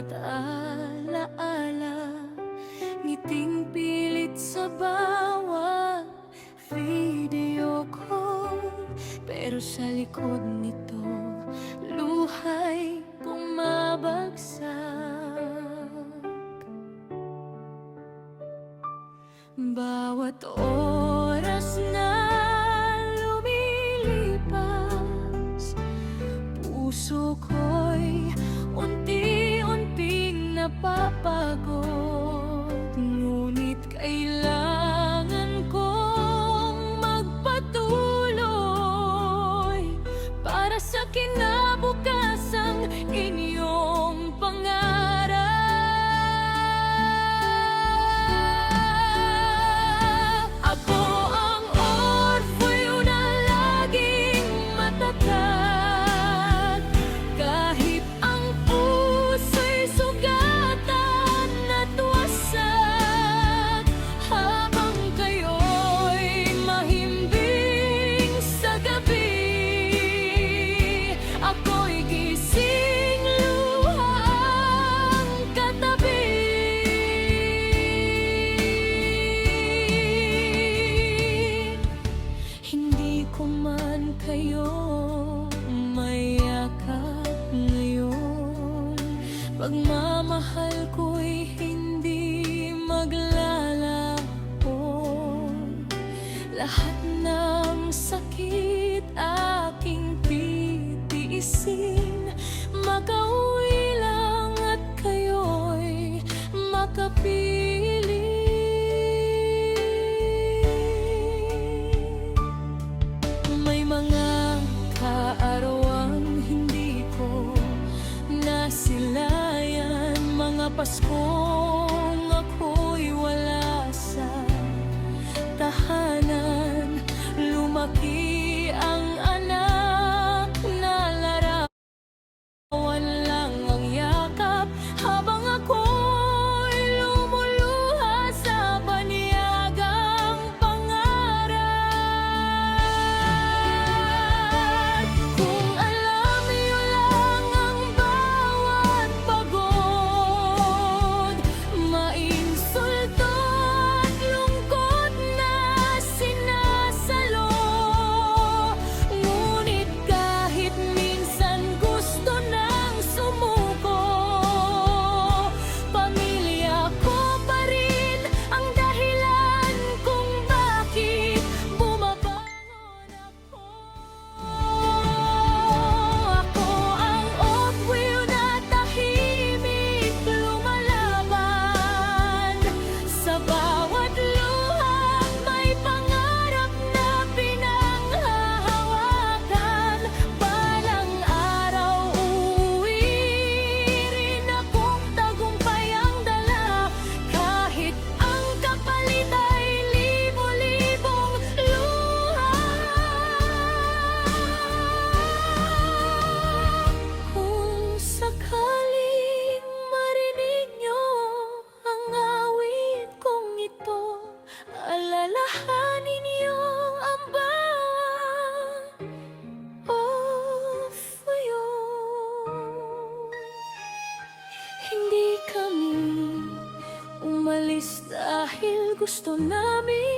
bawat alaala, ngiting pilit sa bawat video call. Pero sa likod nito, luha'y bumabagsak. Bawat oras na lumilipas, puso ko'y unti-unting napapagod. Ngunit kailangan kong magpatuloy para sa kinabukasang inyong pangarap. Ako ang orfeo na laging matatag, kahit ang puso'y sugatan at wasak. Habang kayo'y mahimbing sa gabi, ako'y gising, luhang katabi. Hindi ko man kayo mayakap ngayon, pagmamahal ko'y hindi maglalaho. Lahat ng sakit aking titiisin, makauwi lang at kayo'y makapiling. May mga kaarawan hindi ko nasilayan, mga Paskong ako'y wala sa tahanan. Lumaki ang anak na larawan lang ang yakap, habang ako'y lumuluha sa baniyagang pangarap. Kung alam niyo lang ang bawat pagod, mainsulto at lungkot na sinasalo. Ngunit kahit minsan gusto nang sumuko, pamilya ko pa rin ang dahilan kung bakit bumabangon ako. Ako ang orfeo na tahimik lumalaban, sa bawat luha may pangarap na pinanghahawakan. Balang araw uuwi rin akong tagumpay ang dala, kahit ang kapalit ay libo-libong luha. Kung sakaling marinig niyo ang awit kong ito, alalahanin niyo ang bawat orfeo. Hindi kami umalis dahil gusto namin